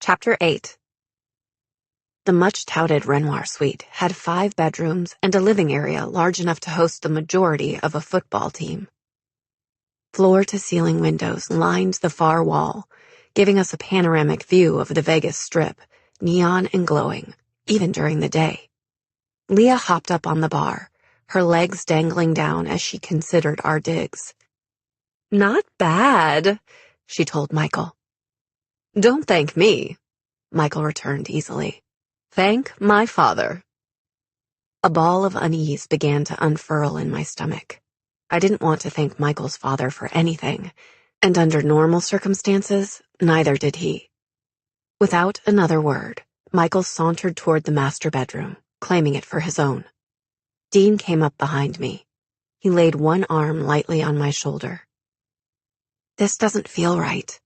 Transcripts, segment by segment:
Chapter 8. The much-touted Renoir suite had 5 bedrooms and a living area large enough to host the majority of a football team. Floor-to-ceiling windows lined the far wall, giving us a panoramic view of the Vegas Strip, neon and glowing, even during the day. Leah hopped up on the bar, her legs dangling down as she considered our digs. "Not bad," she told Michael. "Don't thank me," Michael returned easily. "Thank my father." A ball of unease began to unfurl in my stomach. I didn't want to thank Michael's father for anything, and under normal circumstances, neither did he. Without another word, Michael sauntered toward the master bedroom, claiming it for his own. Dean came up behind me. He laid one arm lightly on my shoulder. "This doesn't feel right,"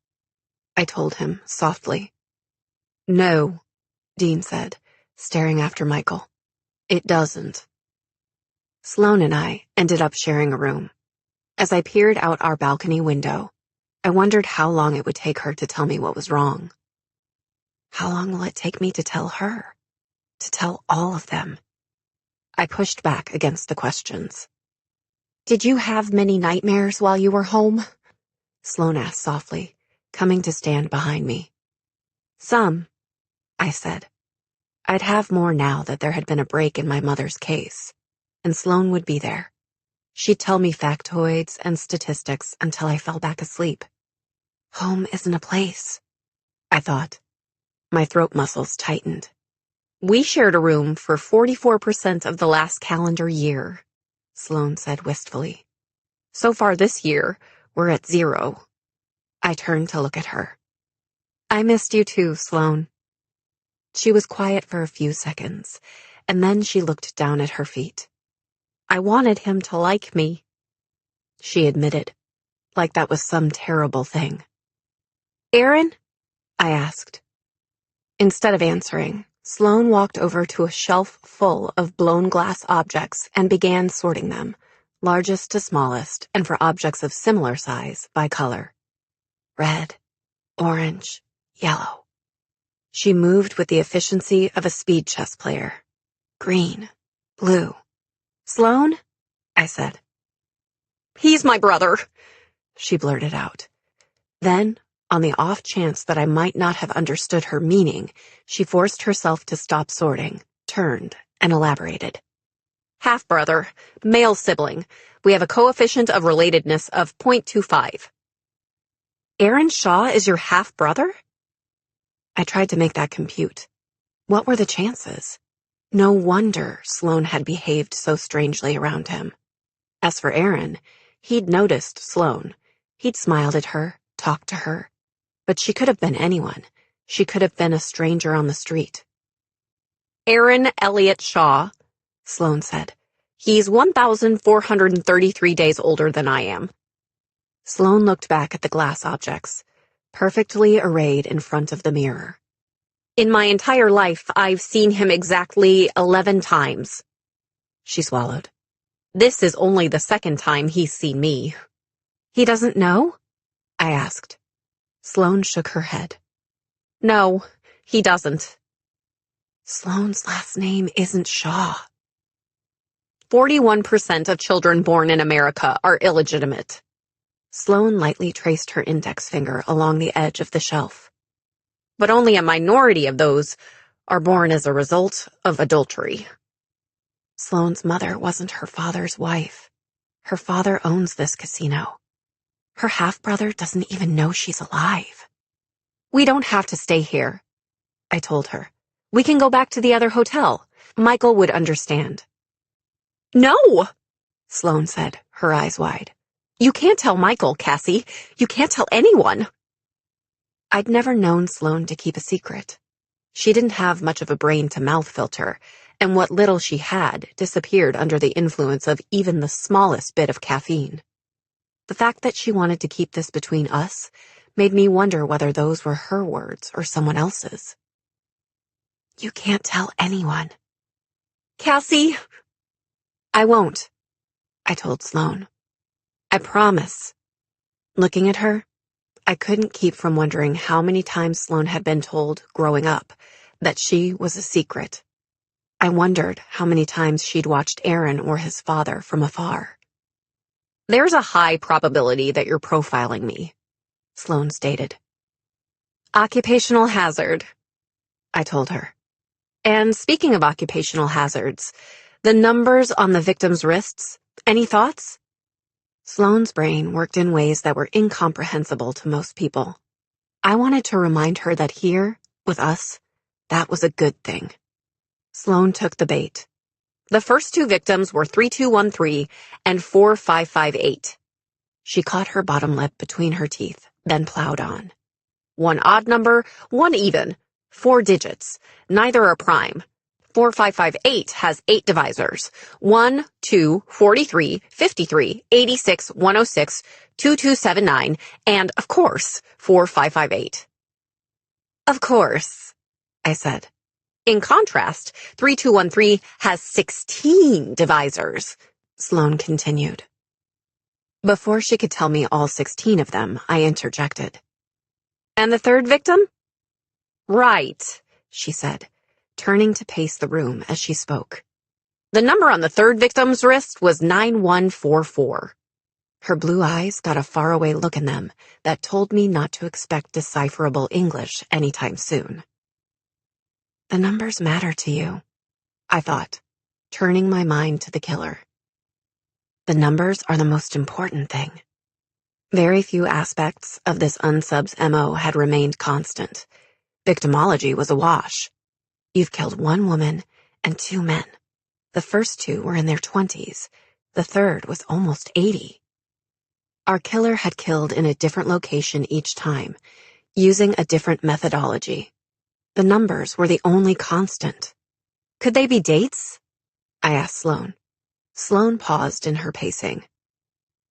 I told him softly. "No," Dean said, staring after Michael. "It doesn't." Sloane and I ended up sharing a room. As I peered out our balcony window, I wondered how long it would take her to tell me what was wrong. How long will it take me to tell her? To tell all of them? I pushed back against the questions. "Did you have many nightmares while you were home?" Sloane asked softly, coming to stand behind me. "Some," I said. I'd have more now that there had been a break in my mother's case, and Sloane would be there. She'd tell me factoids and statistics until I fell back asleep. Home isn't a place, I thought. My throat muscles tightened. "We shared a room for 44% of the last calendar year," Sloane said wistfully. "So far this year, we're at 0. I turned to look at her. "I missed you too, Sloane." She was quiet for a few seconds, and then she looked down at her feet. "I wanted him to like me," she admitted, like that was some terrible thing. "Aaron?" I asked. Instead of answering, Sloane walked over to a shelf full of blown glass objects and began sorting them, largest to smallest, and for objects of similar size, by color. Red, orange, yellow. She moved with the efficiency of a speed chess player. Green, blue. "Sloane?" I said. "He's my brother," she blurted out. Then, on the off chance that I might not have understood her meaning, she forced herself to stop sorting, turned, and elaborated. "Half-brother, male sibling. We have a coefficient of relatedness of 0.25. "Aaron Shaw is your half-brother?" I tried to make that compute. What were the chances? No wonder Sloane had behaved so strangely around him. As for Aaron, he'd noticed Sloane. He'd smiled at her, talked to her. But she could have been anyone. She could have been a stranger on the street. "Aaron Elliott Shaw," Sloane said. "He's 1,433 days older than I am." Sloane looked back at the glass objects, perfectly arrayed in front of the mirror. "In my entire life, I've seen him exactly 11 times. She swallowed. "This is only the second time he's seen me." "He doesn't know?" I asked. Sloane shook her head. "No, he doesn't." Sloane's last name isn't Shaw. 41% of children born in America are illegitimate. Sloane lightly traced her index finger along the edge of the shelf. But only a minority of those are born as a result of adultery. Sloane's mother wasn't her father's wife. Her father owns this casino. Her half-brother doesn't even know she's alive. "We don't have to stay here," I told her. "We can go back to the other hotel. Michael would understand." "No," Sloane said, her eyes wide. "You can't tell Michael, Cassie. You can't tell anyone." I'd never known Sloane to keep a secret. She didn't have much of a brain-to-mouth filter, and what little she had disappeared under the influence of even the smallest bit of caffeine. The fact that she wanted to keep this between us made me wonder whether those were her words or someone else's. "You can't tell anyone." "Cassie!" "I won't," I told Sloane. "I promise." Looking at her, I couldn't keep from wondering how many times Sloane had been told, growing up, that she was a secret. I wondered how many times she'd watched Aaron or his father from afar. "There's a high probability that you're profiling me," Sloane stated. "Occupational hazard," I told her. "And speaking of occupational hazards, the numbers on the victim's wrists, any thoughts?" Sloane's brain worked in ways that were incomprehensible to most people. I wanted to remind her that here, with us, that was a good thing. Sloane took the bait. "The first two victims were 3213 and 4558. She caught her bottom lip between her teeth, then plowed on. "One odd number, one even. 4 digits. Neither are prime. 4558 has 8 divisors. 1, 2, 43, 53, 86, 106, 2279, and, of course, 4558. "Of course," I said. "In contrast, 3213 has 16 divisors," Sloane continued. Before she could tell me all 16 of them, I interjected. "And the third victim?" "Right," she said, turning to pace the room as she spoke. "The number on the third victim's wrist was 9144. Her blue eyes got a faraway look in them that told me not to expect decipherable English anytime soon. "The numbers matter to you," I thought, turning my mind to the killer. "The numbers are the most important thing." Very few aspects of this unsub's MO had remained constant. Victimology was a wash. You've killed 1 woman and 2 men. The first 2 were in their 20s. The third was almost 80. Our killer had killed in a different location each time, using a different methodology. The numbers were the only constant. Could they be dates? I asked Sloane. Sloane paused in her pacing.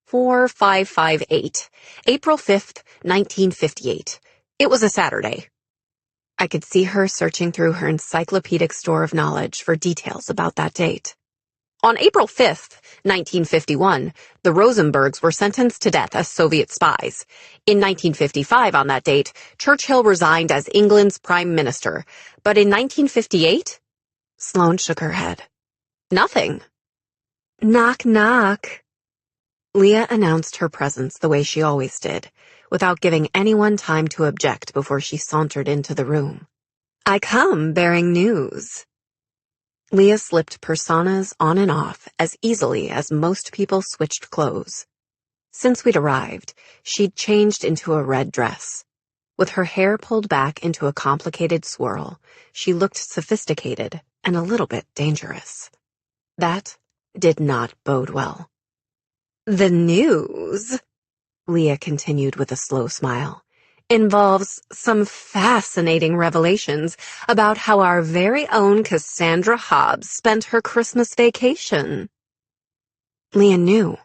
4558, April 5th, 1958. It was a Saturday. I could see her searching through her encyclopedic store of knowledge for details about that date. On April 5th, 1951, the Rosenbergs were sentenced to death as Soviet spies. In 1955, on that date, Churchill resigned as England's prime minister. But in 1958? Sloane shook her head. Nothing. Knock, knock. Leah announced her presence the way she always did, without giving anyone time to object before she sauntered into the room. "I come bearing news." Leah slipped personas on and off as easily as most people switched clothes. Since we'd arrived, she'd changed into a red dress. With her hair pulled back into a complicated swirl, she looked sophisticated and a little bit dangerous. That did not bode well. "The news," Leah continued with a slow smile, "involves some fascinating revelations about how our very own Cassandra Hobbs spent her Christmas vacation." Leah knew.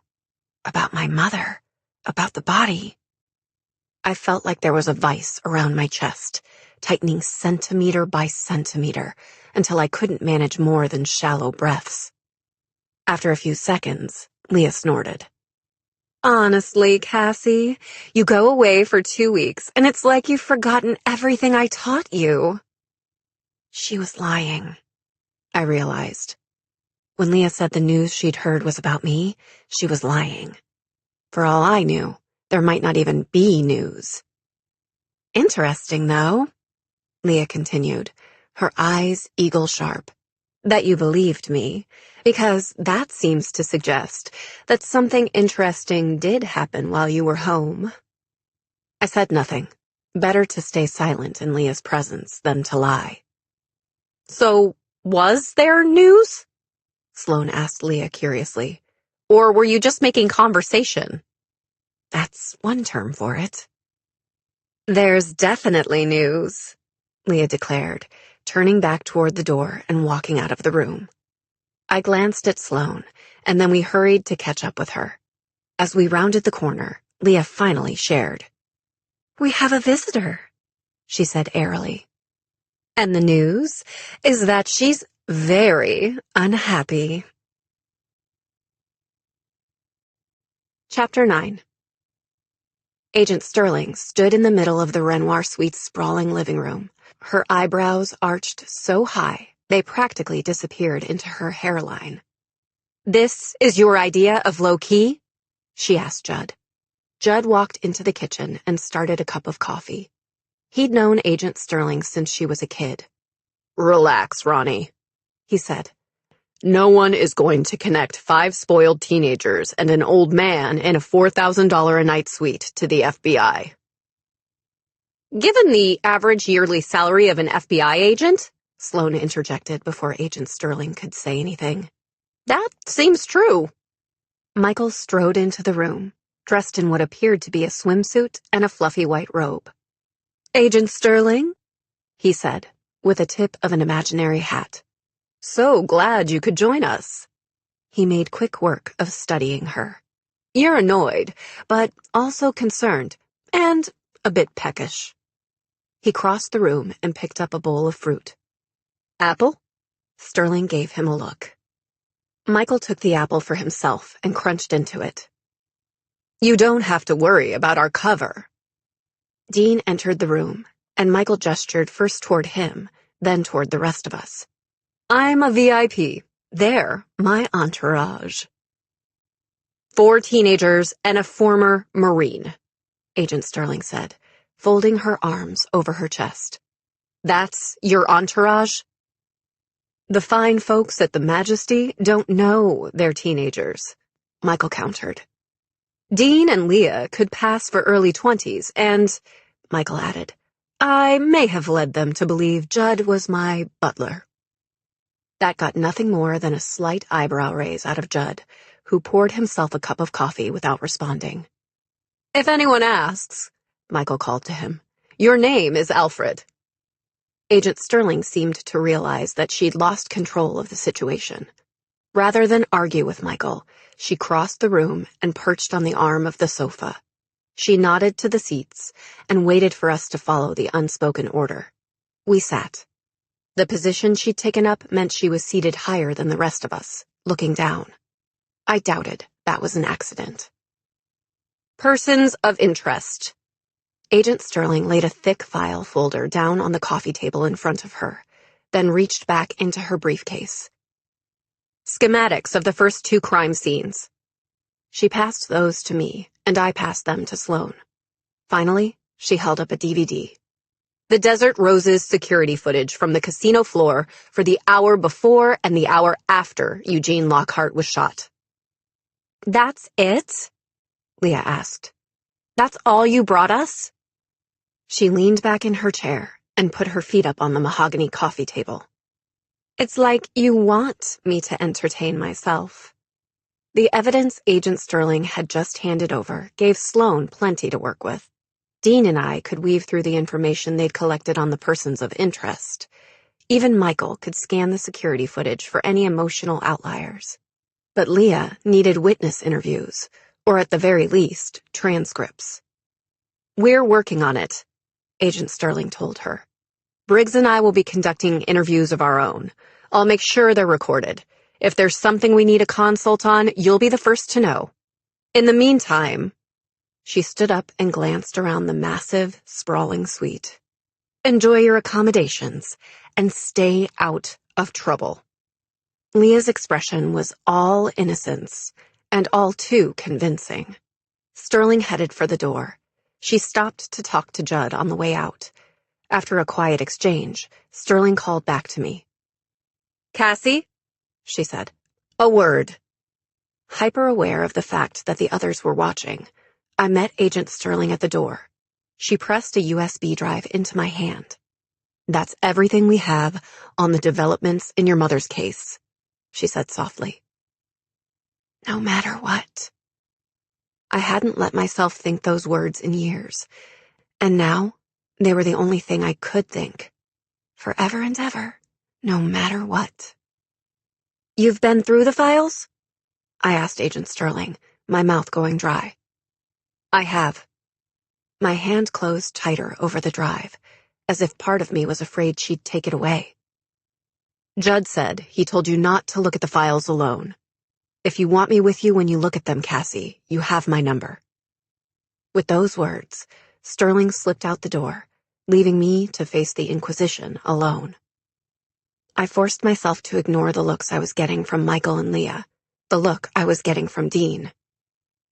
About my mother. About the body. I felt like there was a vice around my chest, tightening centimeter by centimeter, until I couldn't manage more than shallow breaths. After a few seconds, Leah snorted. "Honestly, Cassie, you go away for 2 weeks, and it's like you've forgotten everything I taught you." She was lying, I realized. When Leah said the news she'd heard was about me, she was lying. For all I knew, there might not even be news. "Interesting, though," Leah continued, her eyes eagle-sharp, "that you believed me, because that seems to suggest that something interesting did happen while you were home." I said nothing. Better to stay silent in Leah's presence than to lie. "So, was there news?" Sloane asked Leah curiously. "Or were you just making conversation?" "That's one term for it." "There's definitely news," Leah declared, turning back toward the door and walking out of the room. I glanced at Sloane, and then we hurried to catch up with her. As we rounded the corner, Leah finally shared. "We have a visitor," she said airily. "And the news is that she's very unhappy." Chapter 9. Agent Sterling stood in the middle of the Renoir Suite's sprawling living room, her eyebrows arched so high they practically disappeared into her hairline. "This is your idea of low-key?" she asked Judd. Judd walked into the kitchen and started a cup of coffee. He'd known Agent Sterling since she was a kid. "Relax, Ronnie," he said. "No one is going to connect 5 spoiled teenagers and an old man in a $4,000 a night suite to the FBI." "Given the average yearly salary of an FBI agent," Sloan interjected before Agent Sterling could say anything, "that seems true." Michael strode into the room, dressed in what appeared to be a swimsuit and a fluffy white robe. "Agent Sterling?" he said, with a tip of an imaginary hat. "So glad you could join us." He made quick work of studying her. "You're annoyed, but also concerned, and a bit peckish." He crossed the room and picked up a bowl of fruit. "Apple?" Sterling gave him a look. Michael took the apple for himself and crunched into it. "You don't have to worry about our cover." Dean entered the room, and Michael gestured first toward him, then toward the rest of us. "I'm a VIP. They're my entourage." 4 teenagers and a former Marine, Agent Sterling said, folding her arms over her chest. "That's your entourage?" "The fine folks at the Majesty don't know they're teenagers," Michael countered. "Dean and Leah could pass for early 20s, and," Michael added, "I may have led them to believe Judd was my butler." That got nothing more than a slight eyebrow raise out of Judd, who poured himself a cup of coffee without responding. "If anyone asks," Michael called to him, "your name is Alfred." Agent Sterling seemed to realize that she'd lost control of the situation. Rather than argue with Michael, she crossed the room and perched on the arm of the sofa. She nodded to the seats and waited for us to follow the unspoken order. We sat. The position she'd taken up meant she was seated higher than the rest of us, looking down. I doubted that was an accident. "Persons of interest." Agent Sterling laid a thick file folder down on the coffee table in front of her, then reached back into her briefcase. "Schematics of the first 2 crime scenes." She passed those to me, and I passed them to Sloan. Finally, she held up a DVD. "The Desert Roses security footage from the casino floor for the hour before and the hour after Eugene Lockhart was shot." "That's it?" Leah asked. "That's all you brought us?" She leaned back in her chair and put her feet up on the mahogany coffee table. "It's like you want me to entertain myself." The evidence Agent Sterling had just handed over gave Sloan plenty to work with. Dean and I could weave through the information they'd collected on the persons of interest. Even Michael could scan the security footage for any emotional outliers. But Leah needed witness interviews, or at the very least, transcripts. "We're working on it," Agent Sterling told her. "Briggs and I will be conducting interviews of our own. I'll make sure they're recorded. If there's something we need a consult on, you'll be the first to know. In the meantime," she stood up and glanced around the massive, sprawling suite, "enjoy your accommodations and stay out of trouble." Leah's expression was all innocence, and all too convincing. Sterling headed for the door. She stopped to talk to Judd on the way out. After a quiet exchange, Sterling called back to me. "Cassie," she said, "a word." Hyper-aware of the fact that the others were watching, I met Agent Sterling at the door. She pressed a USB drive into my hand. "That's everything we have on the developments in your mother's case," she said softly. No matter what. I hadn't let myself think those words in years, and now they were the only thing I could think. Forever and ever, no matter what. "You've been through the files?" I asked Agent Sterling, my mouth going dry. "I have." My hand closed tighter over the drive, as if part of me was afraid she'd take it away. "Judd said he told you not to look at the files alone. If you want me with you when you look at them, Cassie, you have my number." With those words, Sterling slipped out the door, leaving me to face the Inquisition alone. I forced myself to ignore the looks I was getting from Michael and Leah, the look I was getting from Dean.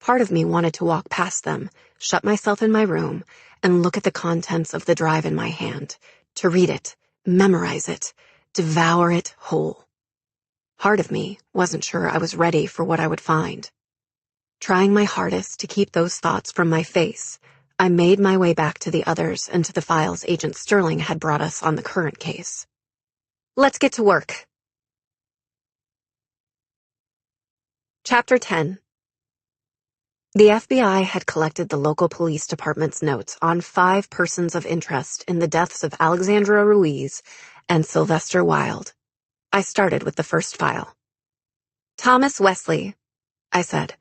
Part of me wanted to walk past them, shut myself in my room, and look at the contents of the drive in my hand, to read it, memorize it, devour it whole. Part of me wasn't sure I was ready for what I would find. Trying my hardest to keep those thoughts from my face, I made my way back to the others and to the files Agent Sterling had brought us on the current case. Let's get to work. Chapter 10. The FBI had collected the local police department's notes on 5 persons of interest in the deaths of Alexandra Ruiz and Sylvester Wilde. I started with the first file. Thomas Wesley, I said,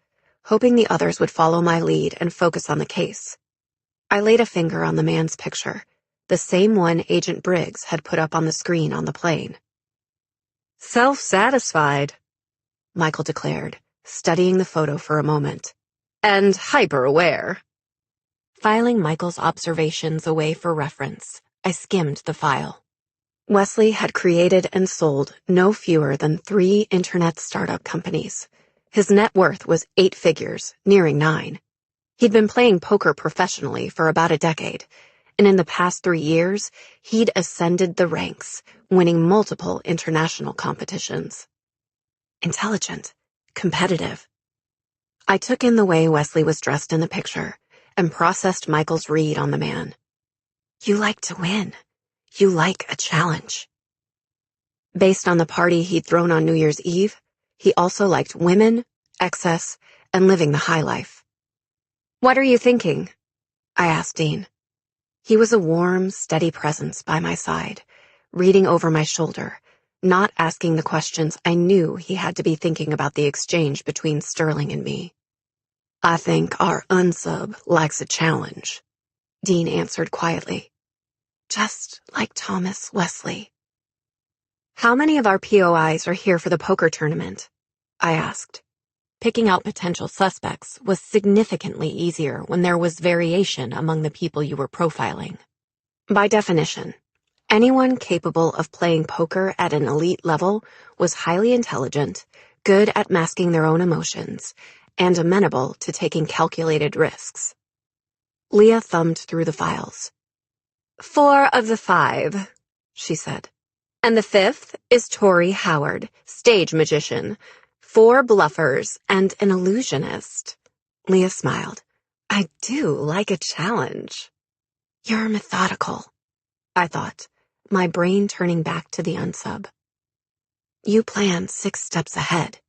hoping the others would follow my lead and focus on the case. I laid a finger on the man's picture, the same one Agent Briggs had put up on the screen on the plane. Self-satisfied, Michael declared, studying the photo for a moment. And hyper-aware. Filing Michael's observations away for reference, I skimmed the file. Wesley had created and sold no fewer than 3 internet startup companies. His net worth was 8 figures, nearing 9. He'd been playing poker professionally for about a decade, and in the past 3 years, he'd ascended the ranks, winning multiple international competitions. Intelligent, competitive. I took in the way Wesley was dressed in the picture and processed Michael's read on the man. You like to win. You like a challenge. Based on the party he'd thrown on New Year's Eve, he also liked women, excess, and living the high life. What are you thinking? I asked Dean. He was a warm, steady presence by my side, reading over my shoulder, not asking the questions I knew he had to be thinking about the exchange between Sterling and me. I think our unsub likes a challenge, Dean answered quietly. Just like Thomas Wesley. How many of our POIs are here for the poker tournament? I asked. Picking out potential suspects was significantly easier when there was variation among the people you were profiling. By definition, anyone capable of playing poker at an elite level was highly intelligent, good at masking their own emotions, and amenable to taking calculated risks. Leah thumbed through the files. 4 of the 5, she said. And the 5th is Tori Howard, stage magician, 4 bluffers, and an illusionist. Leah smiled. I do like a challenge. You're methodical, I thought, my brain turning back to the unsub. You plan 6 steps ahead.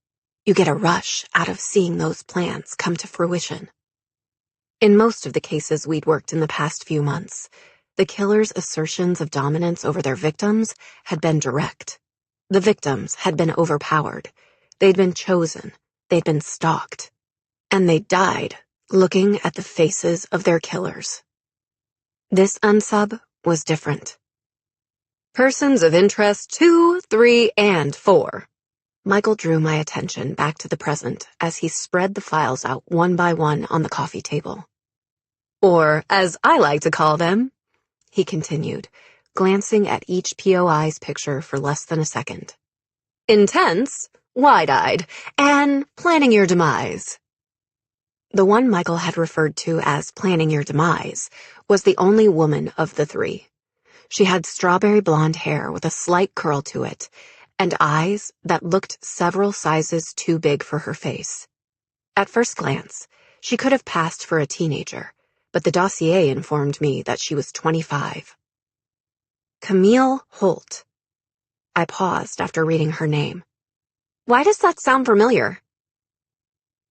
You get a rush out of seeing those plans come to fruition. In most of the cases we'd worked in the past few months, the killers' assertions of dominance over their victims had been direct. The victims had been overpowered. They'd been chosen. They'd been stalked. And they died looking at the faces of their killers. This unsub was different. Persons of interest 2, 3, and 4. Michael drew my attention back to the present as he spread the files out one by one on the coffee table. Or, as I like to call them, he continued, glancing at each POI's picture for less than a second. Intense, wide-eyed, and planning your demise. The one Michael had referred to as planning your demise was the only woman of the 3. She had strawberry blonde hair with a slight curl to it, and eyes that looked several sizes too big for her face. At first glance, she could have passed for a teenager, but the dossier informed me that she was 25. Camille Holt. I paused after reading her name. Why does that sound familiar?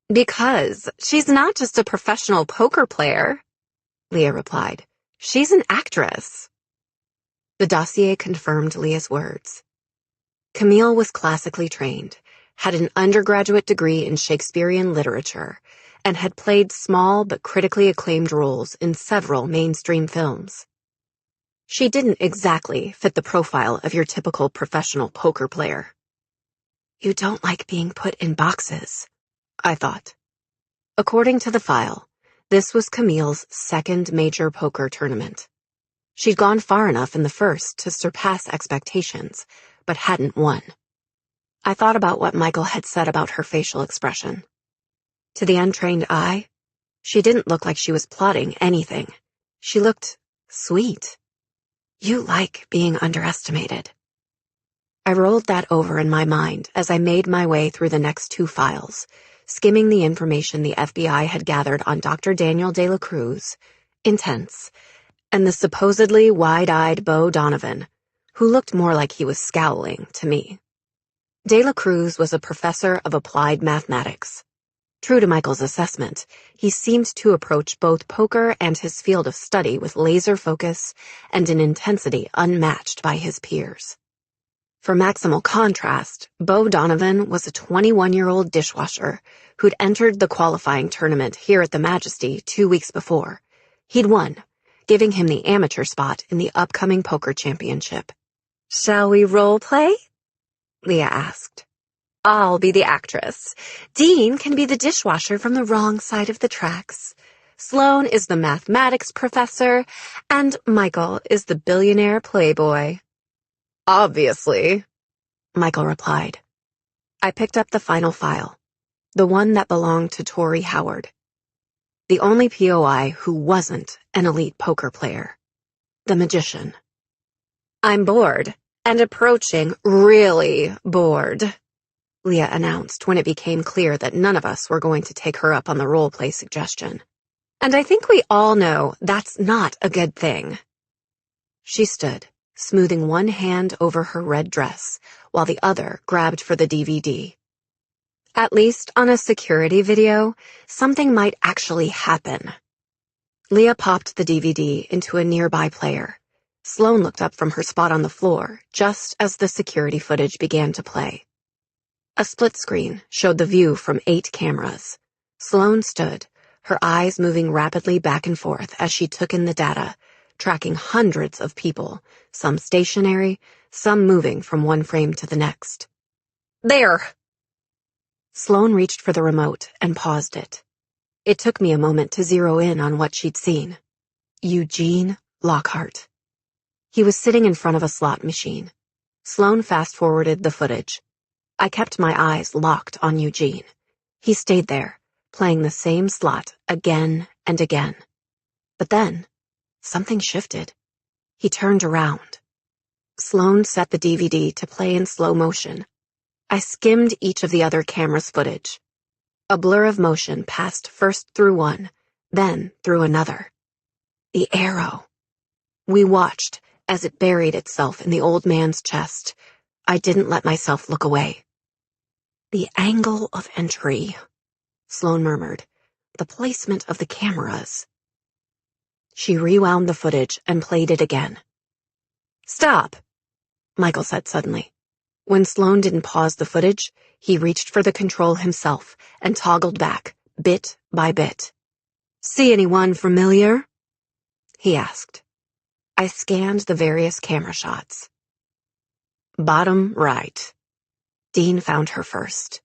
Because she's not just a professional poker player, Leah replied. She's an actress. The dossier confirmed Leah's words. Camille was classically trained, had an undergraduate degree in Shakespearean literature, and had played small but critically acclaimed roles in several mainstream films. She didn't exactly fit the profile of your typical professional poker player. You don't like being put in boxes, I thought. According to the file, This was Camille's second major poker tournament. She'd gone far enough in the first to surpass expectations, but hadn't won. I thought about what Michael had said about her facial expression. To the untrained eye, she didn't look like she was plotting anything. She looked sweet. You like being underestimated. I rolled that over in my mind as I made my way through the next two files, skimming the information the FBI had gathered on Dr. Daniel De La Cruz, intense, and the supposedly wide-eyed Beau Donovan, who looked more like he was scowling to me. De La Cruz was a professor of applied mathematics. True to Michael's assessment, he seemed to approach both poker and his field of study with laser focus and an intensity unmatched by his peers. For maximal contrast, Beau Donovan was a 21-year-old dishwasher who'd entered the qualifying tournament here at the Majesty 2 weeks before. He'd won, giving him the amateur spot in the upcoming poker championship. "Shall we role play?" Leah asked. "I'll be the actress. Dean can be the dishwasher from the wrong side of the tracks. Sloane is the mathematics professor, and Michael is the billionaire playboy." "Obviously," Michael replied. I picked up the final file, the one that belonged to Tori Howard, the only POI who wasn't an elite poker player, the magician. "I'm bored, and approaching really bored," Leah announced when it became clear that none of us were going to take her up on the role-play suggestion. "And I think we all know that's not a good thing." She stood, smoothing one hand over her red dress, while the other grabbed for the DVD. At least on a security video, something might actually happen. Leah popped the DVD into a nearby player. Sloane looked up from her spot on the floor just as the security footage began to play. A split screen showed the view from 8 cameras. Sloane stood, her eyes moving rapidly back and forth as she took in the data, tracking hundreds of people, some stationary, some moving from one frame to the next. "There!" Sloane reached for the remote and paused it. It took me a moment to zero in on what she'd seen. Eugene Lockhart. He was sitting in front of a slot machine. Sloane fast-forwarded the footage. I kept my eyes locked on Eugene. He stayed there, playing the same slot again and again. But then, something shifted. He turned around. Sloane set the DVD to play in slow motion. I skimmed each of the other camera's footage. A blur of motion passed first through one, then through another. The arrow. We watched as it buried itself in the old man's chest. I didn't let myself look away. "The angle of entry," Sloane murmured. "The placement of the cameras." She rewound the footage and played it again. "Stop," Michael said suddenly. When Sloane didn't pause the footage, he reached for the control himself and toggled back, bit by bit. "See anyone familiar?" he asked. I scanned the various camera shots. Bottom right. Dean found her first.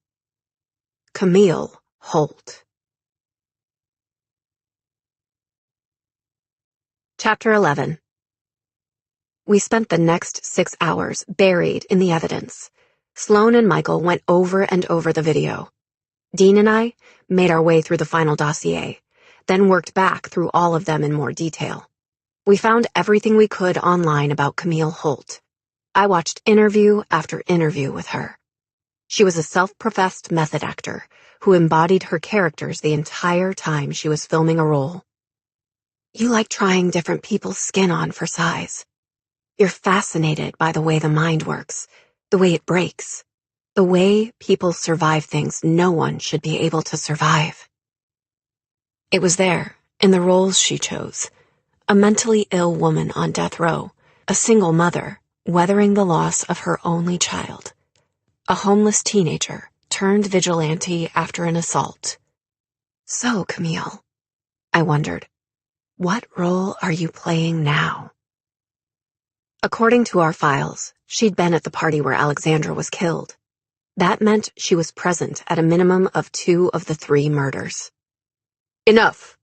Camille Holt. Chapter 11. We spent the next 6 hours buried in the evidence. Sloane and Michael went over and over the video. Dean and I made our way through the final dossier, then worked back through all of them in more detail. We found everything we could online about Camille Holt. I watched interview after interview with her. She was a self-professed method actor who embodied her characters the entire time she was filming a role. You like trying different people's skin on for size. You're fascinated by the way the mind works, the way it breaks, the way people survive things no one should be able to survive. It was there, in the roles she chose. A mentally ill woman on death row, a single mother, weathering the loss of her only child, a homeless teenager turned vigilante after an assault. So, Camille, I wondered, what role are you playing now? According to our files, she'd been at the party where Alexandra was killed. That meant she was present at a minimum of 2 of the 3 murders. Enough,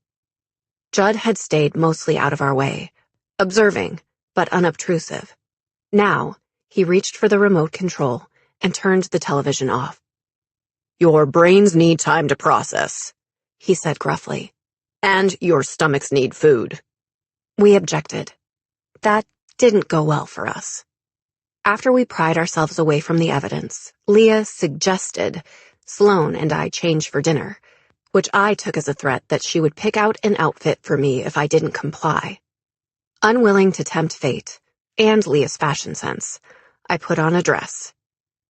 Judd had stayed mostly out of our way, observing, but unobtrusive. Now, he reached for the remote control and turned the television off. "Your brains need time to process," he said gruffly. "And your stomachs need food." We objected. That didn't go well for us. After we pried ourselves away from the evidence, Leah suggested Sloane and I change for dinner, which I took as a threat that she would pick out an outfit for me if I didn't comply. Unwilling to tempt fate, and Leah's fashion sense, I put on a dress.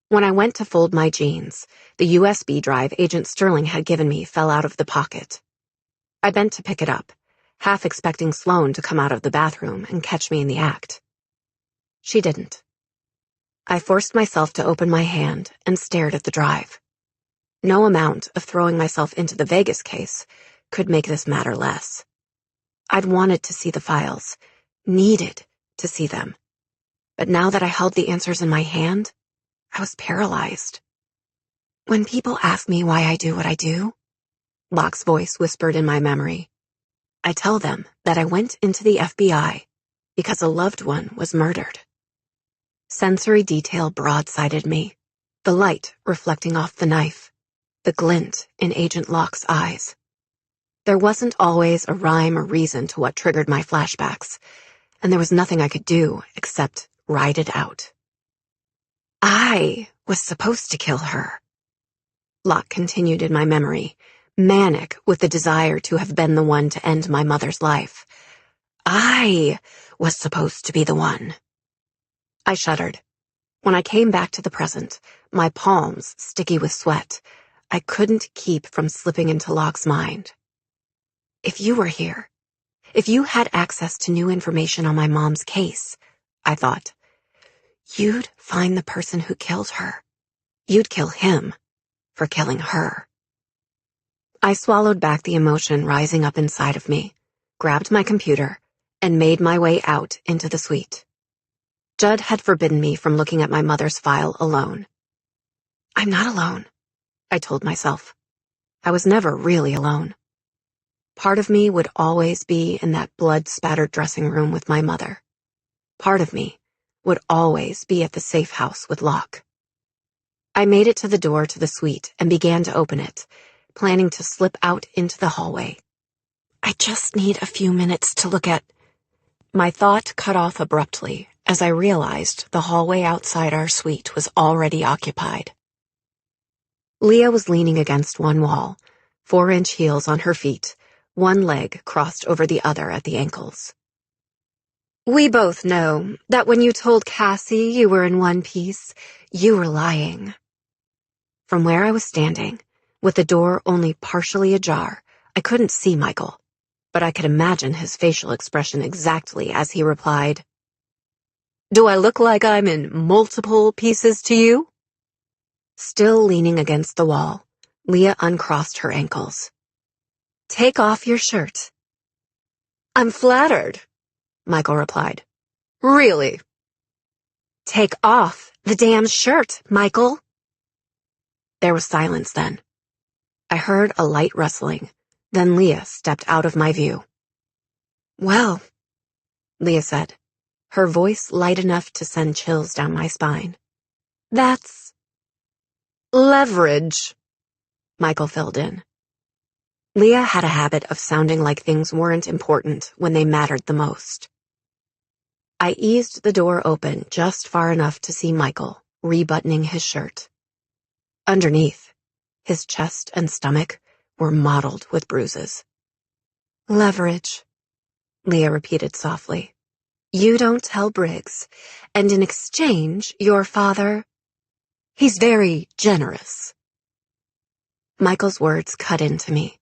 When I went to fold my jeans, the USB drive Agent Sterling had given me fell out of the pocket. I bent to pick it up, half expecting Sloane to come out of the bathroom and catch me in the act. She didn't. I forced myself to open my hand and stared at the drive. No amount of throwing myself into the Vegas case could make this matter less. I'd wanted to see the files, needed to see them. But now that I held the answers in my hand, I was paralyzed. When people ask me why I do what I do, Locke's voice whispered in my memory, I tell them that I went into the FBI because a loved one was murdered. Sensory detail broadsided me, the light reflecting off the knife, the glint in Agent Locke's eyes. There wasn't always a rhyme or reason to what triggered my flashbacks, and there was nothing I could do except ride it out. I was supposed to kill her. Locke continued in my memory, manic with the desire to have been the one to end my mother's life. I was supposed to be the one. I shuddered. When I came back to the present, my palms sticky with sweat, I couldn't keep from slipping into Locke's mind. If you were here, if you had access to new information on my mom's case, I thought, you'd find the person who killed her. You'd kill him for killing her. I swallowed back the emotion rising up inside of me, grabbed my computer, and made my way out into the suite. Judd had forbidden me from looking at my mother's file alone. I'm not alone, I told myself. I was never really alone. Part of me would always be in that blood-spattered dressing room with my mother. Part of me would always be at the safe house with Locke. I made it to the door to the suite and began to open it, planning to slip out into the hallway. I just need a few minutes to look at... My thought cut off abruptly as I realized the hallway outside our suite was already occupied. Leah was leaning against one wall, 4-inch heels on her feet, one leg crossed over the other at the ankles. We both know that when you told Cassie you were in one piece, you were lying. From where I was standing, with the door only partially ajar, I couldn't see Michael, but I could imagine his facial expression exactly as he replied, Do I look like I'm in multiple pieces to you? Still leaning against the wall, Leah uncrossed her ankles. Take off your shirt. I'm flattered, Michael replied. Really? Take off the damn shirt, Michael. There was silence then. I heard a light rustling, then Leah stepped out of my view. Well, Leah said, her voice light enough to send chills down my spine. That's leverage, Michael filled in. Leah had a habit of sounding like things weren't important when they mattered the most. I eased the door open just far enough to see Michael rebuttoning his shirt. Underneath, his chest and stomach were mottled with bruises. Leverage, Leah repeated softly. You don't tell Briggs, and in exchange, your father... He's very generous. Michael's words cut into me.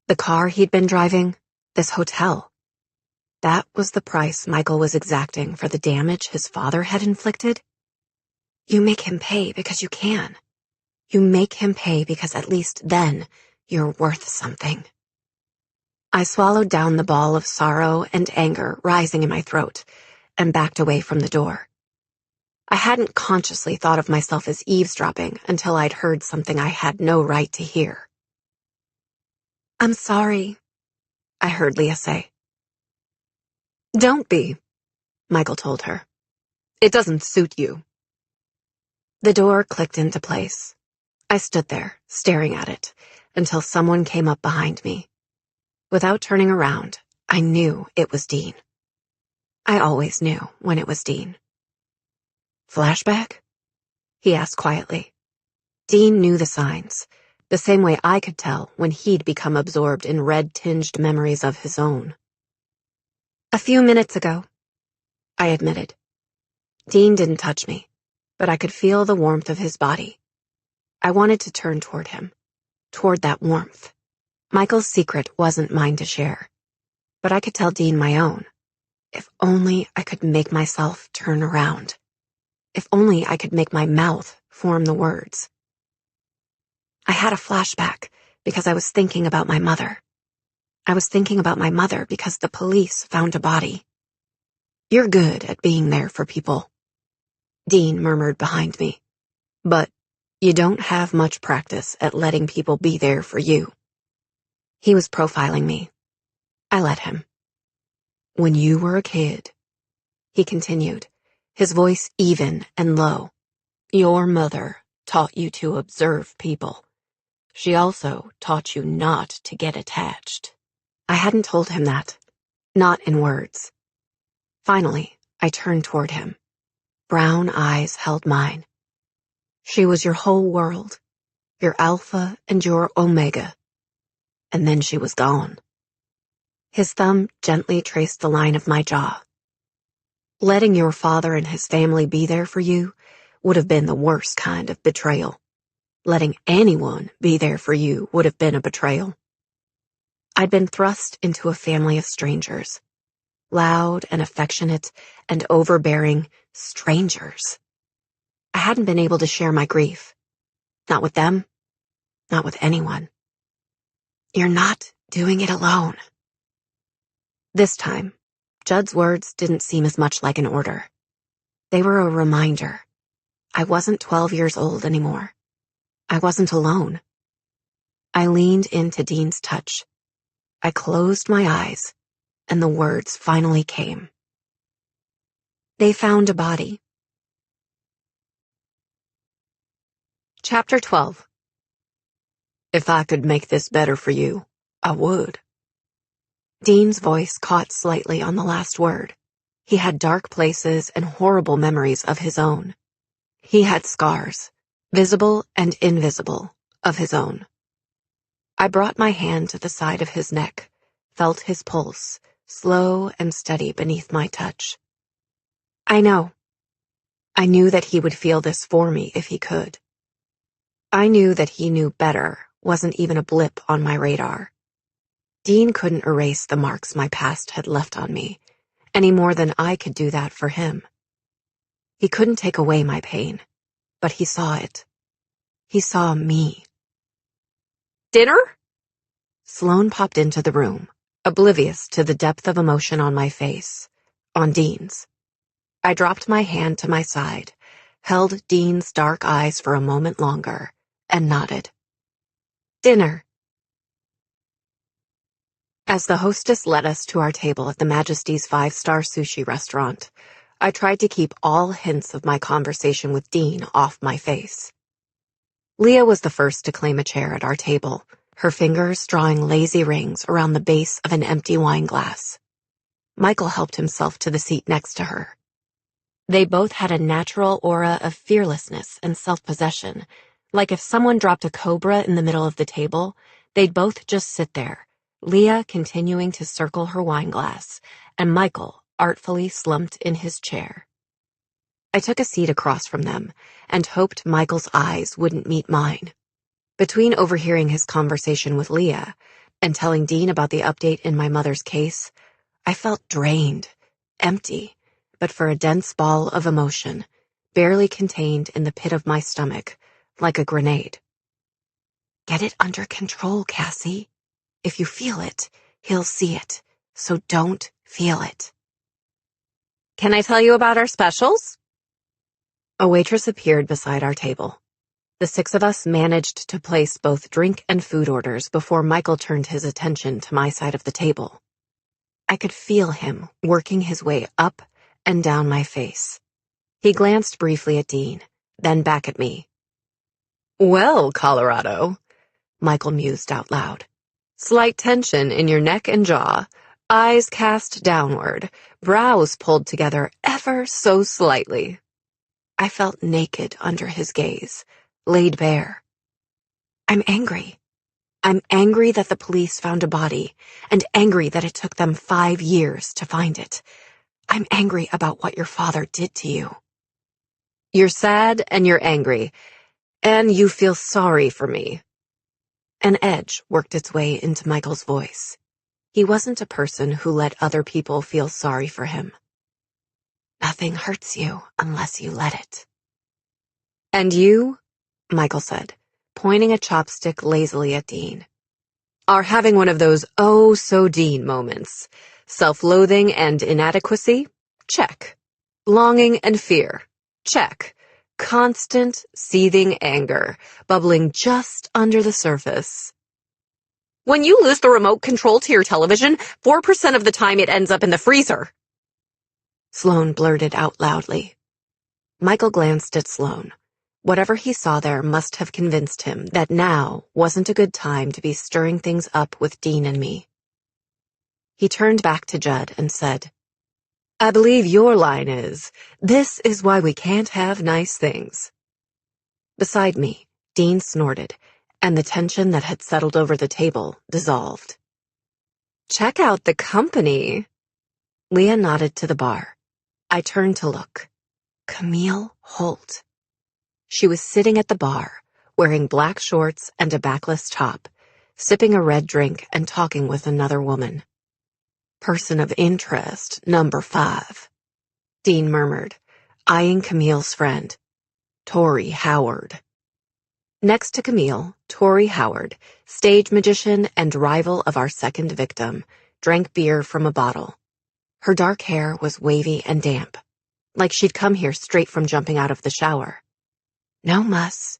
The car he'd been driving, this hotel. That was the price Michael was exacting for the damage his father had inflicted? You make him pay because you can. You make him pay because at least then you're worth something. I swallowed down the ball of sorrow and anger rising in my throat and backed away from the door. I hadn't consciously thought of myself as eavesdropping until I'd heard something I had no right to hear. I'm sorry, I heard Leah say. Don't be, Michael told her. It doesn't suit you. The door clicked into place. I stood there, staring at it, until someone came up behind me. Without turning around, I knew it was Dean. I always knew when it was Dean. Flashback? He asked quietly. Dean knew the signs, the same way I could tell when he'd become absorbed in red-tinged memories of his own. A few minutes ago, I admitted. Dean didn't touch me, but I could feel the warmth of his body. I wanted to turn toward him, toward that warmth. Michael's secret wasn't mine to share, but I could tell Dean my own. If only I could make myself turn around. If only I could make my mouth form the words. I had a flashback because I was thinking about my mother. I was thinking about my mother because the police found a body. You're good at being there for people, Dean murmured behind me, but you don't have much practice at letting people be there for you. He was profiling me. I let him. When you were a kid, he continued, his voice even and low, your mother taught you to observe people. She also taught you not to get attached. I hadn't told him that, not in words. Finally, I turned toward him. Brown eyes held mine. She was your whole world, your alpha and your omega. And then she was gone. His thumb gently traced the line of my jaw. Letting your father and his family be there for you would have been the worst kind of betrayal. Letting anyone be there for you would have been a betrayal. I'd been thrust into a family of strangers. Loud and affectionate and overbearing strangers. I hadn't been able to share my grief. Not with them. Not with anyone. You're not doing it alone. This time, Judd's words didn't seem as much like an order. They were a reminder. I wasn't 12 years old anymore. I wasn't alone. I leaned into Dean's touch. I closed my eyes, and the words finally came. They found a body. Chapter 12. If I could make this better for you, I would. Dean's voice caught slightly on the last word. He had dark places and horrible memories of his own. He had scars, visible and invisible, of his own. I brought my hand to the side of his neck, felt his pulse, slow and steady beneath my touch. I know. I knew that he would feel this for me if he could. I knew that he knew better wasn't even a blip on my radar. Dean couldn't erase the marks my past had left on me, any more than I could do that for him. He couldn't take away my pain, but he saw it. He saw me. Dinner? Sloane popped into the room, oblivious to the depth of emotion on my face, on Dean's. I dropped my hand to my side, held Dean's dark eyes for a moment longer, and nodded. Dinner. As the hostess led us to our table at the Majesty's 5-star sushi restaurant, I tried to keep all hints of my conversation with Dean off my face. Leah was the first to claim a chair at our table, her fingers drawing lazy rings around the base of an empty wine glass. Michael helped himself to the seat next to her. They both had a natural aura of fearlessness and self-possession, like if someone dropped a cobra in the middle of the table, they'd both just sit there, Leah continuing to circle her wine glass, and Michael artfully slumped in his chair. I took a seat across from them and hoped Michael's eyes wouldn't meet mine. Between overhearing his conversation with Leah and telling Dean about the update in my mother's case, I felt drained, empty, but for a dense ball of emotion, barely contained in the pit of my stomach, like a grenade. Get it under control, Cassie. If you feel it, he'll see it, so don't feel it. Can I tell you about our specials? A waitress appeared beside our table. The six of us managed to place both drink and food orders before Michael turned his attention to my side of the table. I could feel him working his way up and down my face. He glanced briefly at Dean, then back at me. "Well, Colorado," Michael mused out loud. "Slight tension in your neck and jaw, eyes cast downward, brows pulled together ever so slightly." I felt naked under his gaze, laid bare. I'm angry. I'm angry that the police found a body, and angry that it took them 5 years to find it. I'm angry about what your father did to you. You're sad and you're angry, and you feel sorry for me. An edge worked its way into Michael's voice. He wasn't a person who let other people feel sorry for him. Nothing hurts you unless you let it. And you, Michael said, pointing a chopstick lazily at Dean, are having one of those oh-so-Dean moments. Self-loathing and inadequacy? Check. Longing and fear? Check. Constant, seething anger, bubbling just under the surface. When you lose the remote control to your television, 4% of the time it ends up in the freezer. Sloane blurted out loudly. Michael glanced at Sloane. Whatever he saw there must have convinced him that now wasn't a good time to be stirring things up with Dean and me. He turned back to Judd and said, "I believe your line is, 'This is why we can't have nice things.'" Beside me, Dean snorted, and the tension that had settled over the table dissolved. "Check out the company." Leah nodded to the bar. I turned to look. Camille Holt. She was sitting at the bar, wearing black shorts and a backless top, sipping a red drink and talking with another woman. "Person of interest, number 5, Dean murmured, eyeing Camille's friend, Tori Howard. Next to Camille, Tori Howard, stage magician and rival of our second victim, drank beer from a bottle. Her dark hair was wavy and damp, like she'd come here straight from jumping out of the shower. No muss,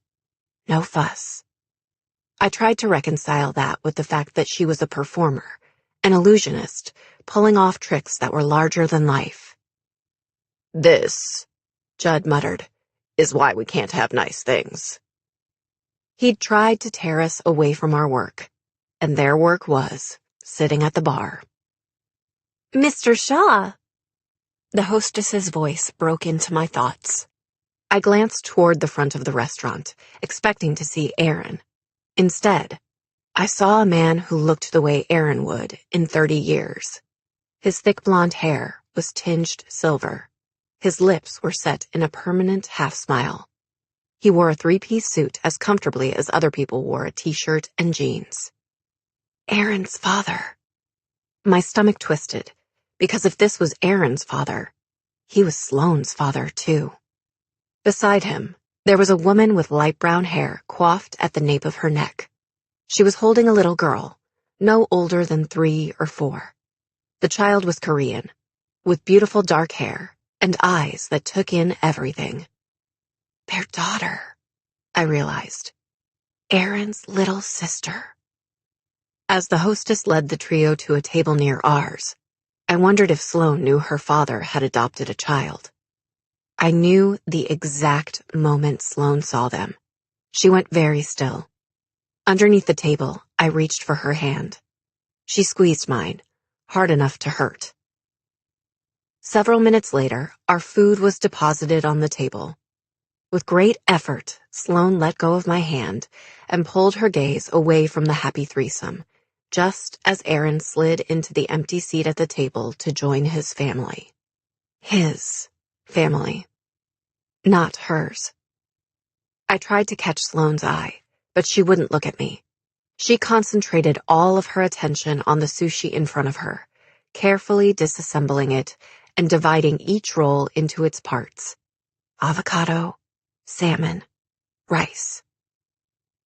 no fuss. I tried to reconcile that with the fact that she was a performer, an illusionist, pulling off tricks that were larger than life. "This," Judd muttered, "is why we can't have nice things." He'd tried to tear us away from our work, and their work was sitting at the bar. "Mr. Shaw!" The hostess's voice broke into my thoughts. I glanced toward the front of the restaurant, expecting to see Aaron. Instead, I saw a man who looked the way Aaron would in 30 years. His thick blonde hair was tinged silver. His lips were set in a permanent half-smile. He wore a 3-piece suit as comfortably as other people wore a t-shirt and jeans. Aaron's father. My stomach twisted, because if this was Aaron's father, he was Sloane's father, too. Beside him, there was a woman with light brown hair coiffed at the nape of her neck. She was holding a little girl, no older than 3 or 4. The child was Korean, with beautiful dark hair and eyes that took in everything. Their daughter, I realized. Aaron's little sister. As the hostess led the trio to a table near ours, I wondered if Sloane knew her father had adopted a child. I knew the exact moment Sloane saw them. She went very still. Underneath the table, I reached for her hand. She squeezed mine, hard enough to hurt. Several minutes later, our food was deposited on the table. With great effort, Sloane let go of my hand and pulled her gaze away from the happy threesome, just as Aaron slid into the empty seat at the table to join his family. His family. Not hers. I tried to catch Sloane's eye, but she wouldn't look at me. She concentrated all of her attention on the sushi in front of her, carefully disassembling it and dividing each roll into its parts. Avocado, salmon, rice.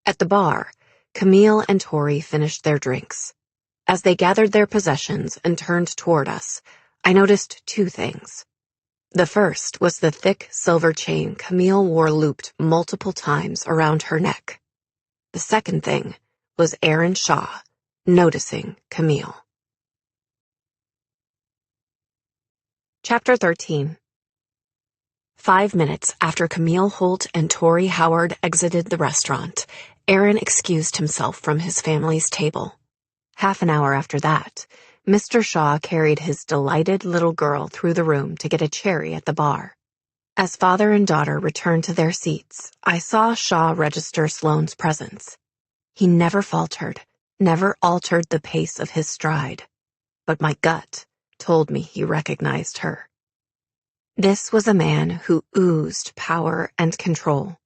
At the bar, Camille and Tori finished their drinks. As they gathered their possessions and turned toward us, I noticed 2 things. The first was the thick silver chain Camille wore looped multiple times around her neck. The second thing was Aaron Shaw noticing Camille. Chapter 13. 5 minutes after Camille Holt and Tori Howard exited the restaurant, Aaron excused himself from his family's table. Half an hour after that, Mr. Shaw carried his delighted little girl through the room to get a cherry at the bar. As father and daughter returned to their seats, I saw Shaw register Sloane's presence. He never faltered, never altered the pace of his stride, but my gut told me he recognized her. This was a man who oozed power and control.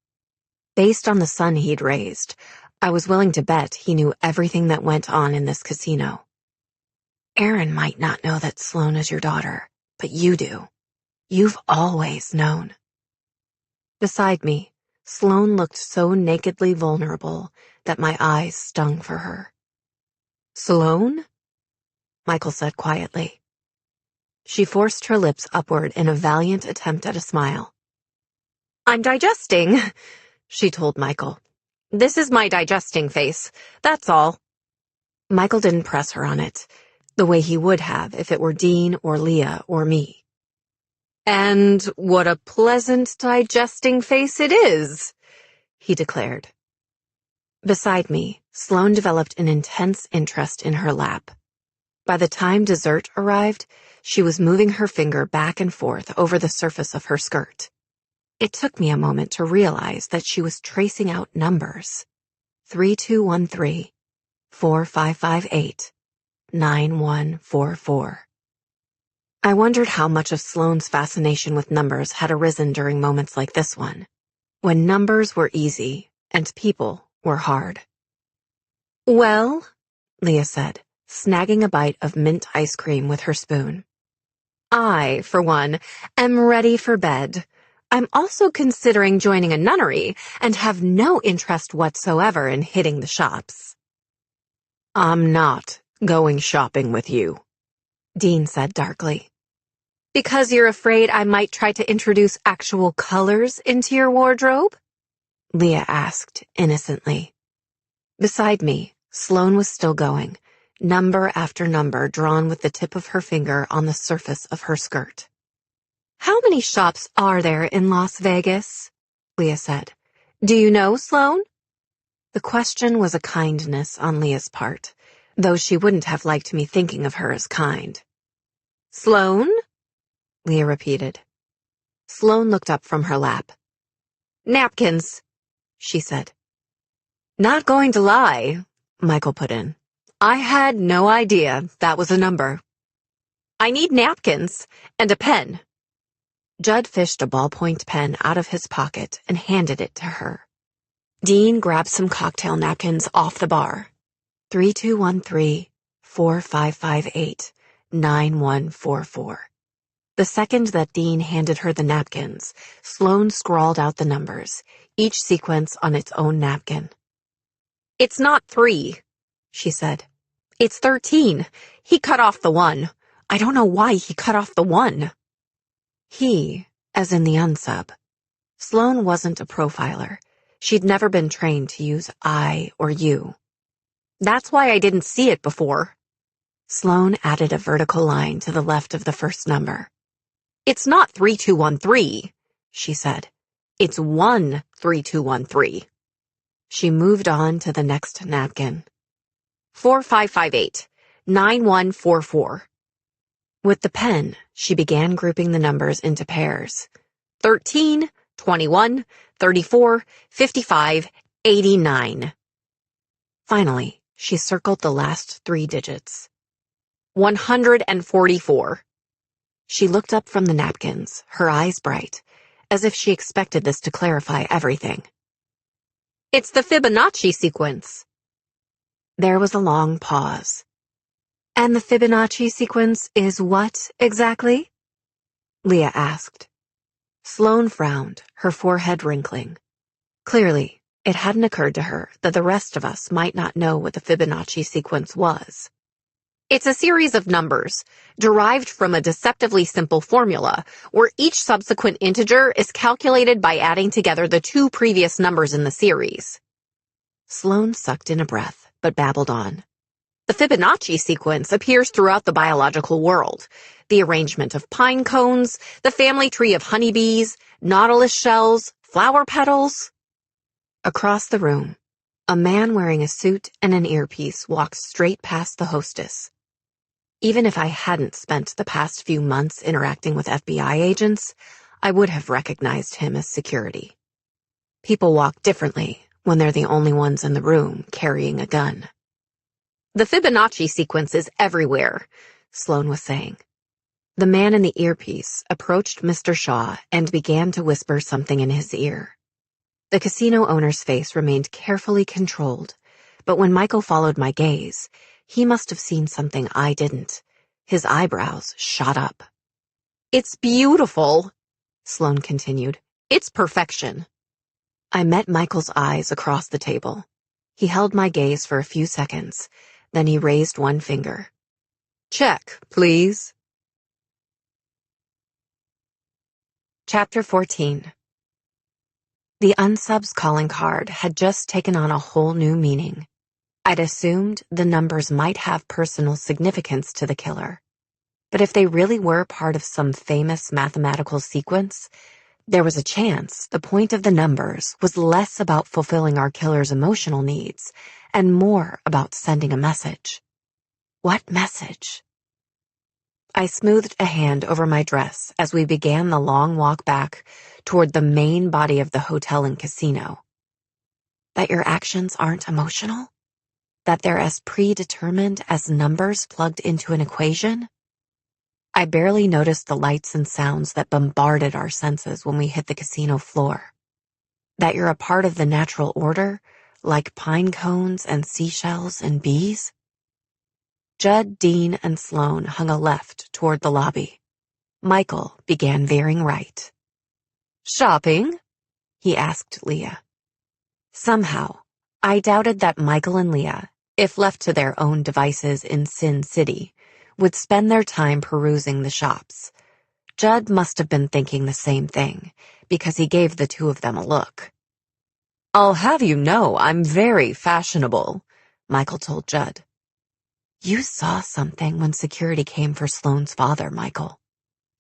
Based on the son he'd raised, I was willing to bet he knew everything that went on in this casino. Aaron might not know that Sloane is your daughter, but you do. You've always known. Beside me, Sloane looked so nakedly vulnerable that my eyes stung for her. Sloane? Michael said quietly. She forced her lips upward in a valiant attempt at a smile. I'm digesting, she told Michael. This is my digesting face, that's all. Michael didn't press her on it, the way he would have if it were Dean or Leah or me. And what a pleasant digesting face it is, he declared. Beside me, Sloane developed an intense interest in her lap. By the time dessert arrived, she was moving her finger back and forth over the surface of her skirt. It took me a moment to realize that she was tracing out numbers. 3213, 4558, 9144. I wondered how much of Sloane's fascination with numbers had arisen during moments like this one, when numbers were easy and people were hard. Well, Leah said, snagging a bite of mint ice cream with her spoon. I, for one, am ready for bed. I'm also considering joining a nunnery and have no interest whatsoever in hitting the shops. I'm not going shopping with you, Dean said darkly. Because you're afraid I might try to introduce actual colors into your wardrobe? Leah asked innocently. Beside me, Sloane was still going, number after number drawn with the tip of her finger on the surface of her skirt. How many shops are there in Las Vegas? Leah said. Do you know, Sloane? The question was a kindness on Leah's part, though she wouldn't have liked me thinking of her as kind. Sloane? Leah repeated. Sloane looked up from her lap. Napkins, she said. Not going to lie, Michael put in. I had no idea that was a number. I need napkins and a pen. Judd fished a ballpoint pen out of his pocket and handed it to her. Dean grabbed some cocktail napkins off the bar. 3213, 4558, 9144. The second that Dean handed her the napkins, Sloane scrawled out the numbers, each sequence on its own napkin. It's not 3, she said. It's 13. He cut off the 1. I don't know why he cut off the 1. He, as in the unsub. Sloane wasn't a profiler. She'd never been trained to use I or you. That's why I didn't see it before. Sloane added a vertical line to the left of the first number. It's not 3213, she said. It's 13213. She moved on to the next napkin. 4558, 9144. With the pen, she began grouping the numbers into pairs. 13, 21, 34, 55, 89. Finally, she circled the last 3 digits. 144. She looked up from the napkins, her eyes bright, as if she expected this to clarify everything. It's the Fibonacci sequence. There was a long pause. And the Fibonacci sequence is what, exactly? Leah asked. Sloane frowned, her forehead wrinkling. Clearly, it hadn't occurred to her that the rest of us might not know what the Fibonacci sequence was. It's a series of numbers, derived from a deceptively simple formula, where each subsequent integer is calculated by adding together the two previous numbers in the series. Sloane sucked in a breath, but babbled on. The Fibonacci sequence appears throughout the biological world. The arrangement of pine cones, the family tree of honeybees, nautilus shells, flower petals. Across the room, a man wearing a suit and an earpiece walked straight past the hostess. Even if I hadn't spent the past few months interacting with FBI agents, I would have recognized him as security. People walk differently when they're the only ones in the room carrying a gun. The Fibonacci sequence is everywhere, Sloane was saying. The man in the earpiece approached Mr. Shaw and began to whisper something in his ear. The casino owner's face remained carefully controlled, but when Michael followed my gaze, he must have seen something I didn't. His eyebrows shot up. "It's beautiful," Sloane continued. "It's perfection." I met Michael's eyes across the table. He held my gaze for a few seconds, then he raised one finger. "Check, please." Chapter 14. The unsubs calling card had just taken on a whole new meaning. I'd assumed the numbers might have personal significance to the killer. But if they really were part of some famous mathematical sequence, there was a chance the point of the numbers was less about fulfilling our killer's emotional needs and more about sending a message. What message? I smoothed a hand over my dress as we began the long walk back toward the main body of the hotel and casino. That your actions aren't emotional? That they're as predetermined as numbers plugged into an equation? I barely noticed the lights and sounds that bombarded our senses when we hit the casino floor. That you're a part of the natural order, like pine cones and seashells and bees? Judd, Dean, and Sloane hung a left toward the lobby. Michael began veering right. "Shopping?" he asked Leah. Somehow, I doubted that Michael and Leah, if left to their own devices in Sin City, would spend their time perusing the shops. Judd must have been thinking the same thing, because he gave the two of them a look. "I'll have you know I'm very fashionable," Michael told Judd. "You saw something when security came for Sloane's father, Michael.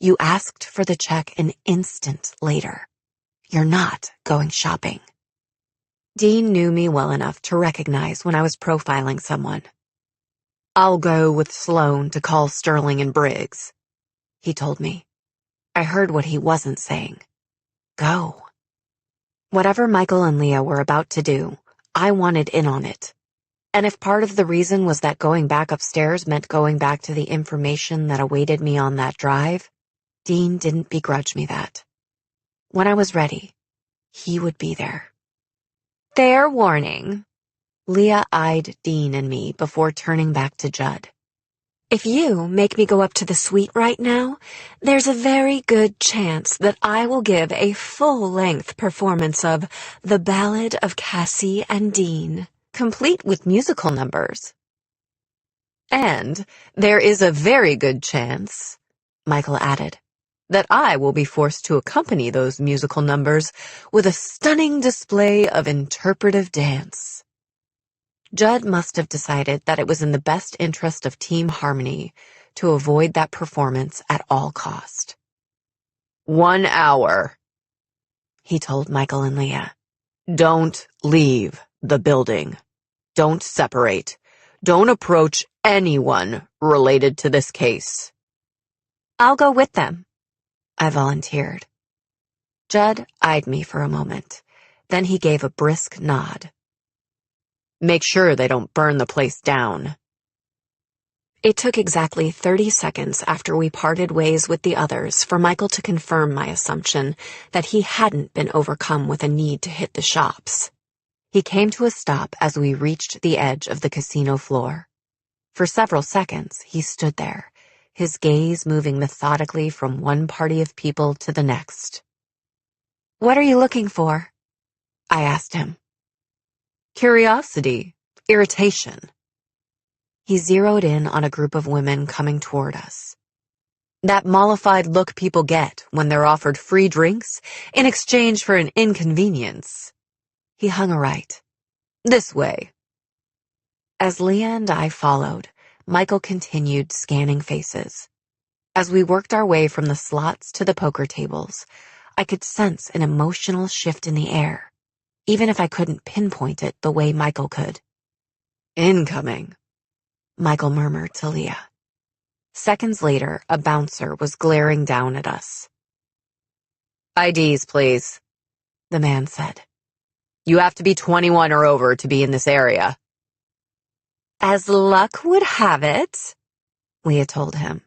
You asked for the check an instant later. You're not going shopping." Dean knew me well enough to recognize when I was profiling someone. "I'll go with Sloane to call Sterling and Briggs," he told me. I heard what he wasn't saying. Go. Whatever Michael and Leah were about to do, I wanted in on it. And if part of the reason was that going back upstairs meant going back to the information that awaited me on that drive, Dean didn't begrudge me that. When I was ready, he would be there. "Fair warning." Leah eyed Dean and me before turning back to Judd. "If you make me go up to the suite right now, there's a very good chance that I will give a full-length performance of The Ballad of Cassie and Dean, complete with musical numbers." "And there is a very good chance," Michael added, "that I will be forced to accompany those musical numbers with a stunning display of interpretive dance." Judd must have decided that it was in the best interest of team harmony to avoid that performance at all cost. "1 hour," he told Michael and Leah. "Don't leave the building. Don't separate. Don't approach anyone related to this case." "I'll go with them," I volunteered. Judd eyed me for a moment. Then he gave a brisk nod. "Make sure they don't burn the place down." It took exactly 30 seconds after we parted ways with the others for Michael to confirm my assumption that he hadn't been overcome with a need to hit the shops. He came to a stop as we reached the edge of the casino floor. For several seconds, he stood there, his gaze moving methodically from one party of people to the next. "What are you looking for?" I asked him. "Curiosity, irritation." He zeroed in on a group of women coming toward us. That mollified look people get when they're offered free drinks in exchange for an inconvenience. He hung a right. This way. As Leah and I followed, Michael continued scanning faces. As we worked our way from the slots to the poker tables, I could sense an emotional shift in the air, even if I couldn't pinpoint it the way Michael could. Incoming, Michael murmured to Leah. Seconds later, a bouncer was glaring down at us. IDs, please, the man said. You have to be 21 or over to be in this area. As luck would have it, Leah told him,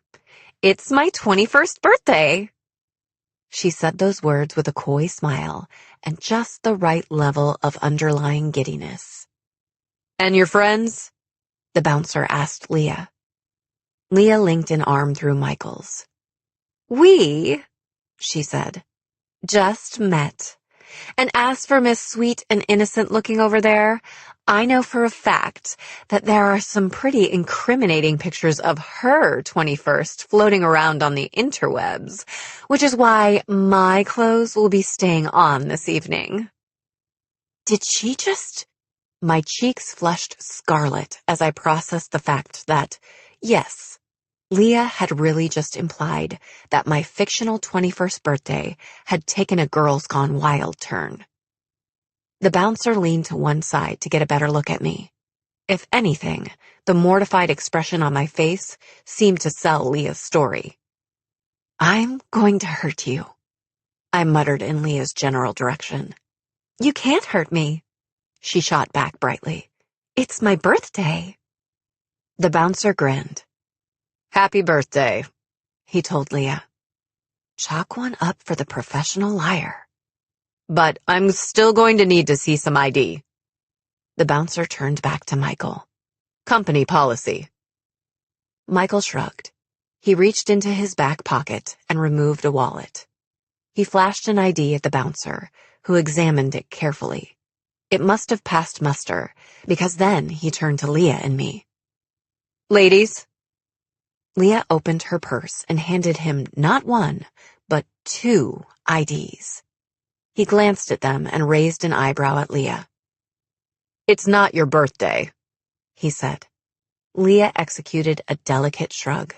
it's my 21st birthday. She said those words with a coy smile and just the right level of underlying giddiness. And your friends? The bouncer asked Leah. Leah linked an arm through Michael's. We, she said, just met. And as for Miss Sweet and Innocent looking over there, I know for a fact that there are some pretty incriminating pictures of her 21st floating around on the interwebs, which is why my clothes will be staying on this evening. Did she just... My cheeks flushed scarlet as I processed the fact that, yes, Leah had really just implied that my fictional 21st birthday had taken a Girls Gone Wild turn. The bouncer leaned to one side to get a better look at me. If anything, the mortified expression on my face seemed to sell Leah's story. I'm going to hurt you, I muttered in Leah's general direction. You can't hurt me, she shot back brightly. It's my birthday. The bouncer grinned. Happy birthday, he told Leah. Chalk one up for the professional liar. But I'm still going to need to see some ID. The bouncer turned back to Michael. Company policy. Michael shrugged. He reached into his back pocket and removed a wallet. He flashed an ID at the bouncer, who examined it carefully. It must have passed muster, because then he turned to Leah and me. Ladies. Leah opened her purse and handed him not one, but 2 IDs. He glanced at them and raised an eyebrow at Leah. It's not your birthday, he said. Leah executed a delicate shrug.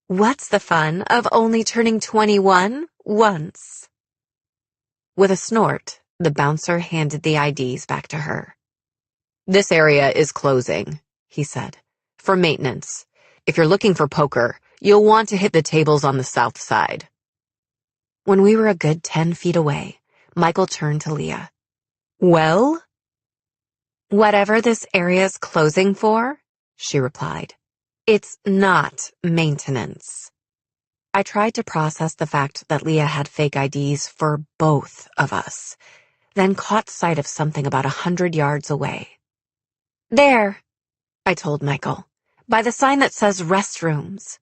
What's the fun of only turning 21 once? With a snort, the bouncer handed the IDs back to her. This area is closing, he said, for maintenance. If you're looking for poker, you'll want to hit the tables on the south side. When we were a good 10 feet away, Michael turned to Leah. Well? Whatever this area's closing for, she replied. It's not maintenance. I tried to process the fact that Leah had fake IDs for both of us, then caught sight of something about 100 yards away. There, I told Michael, by the sign that says restrooms.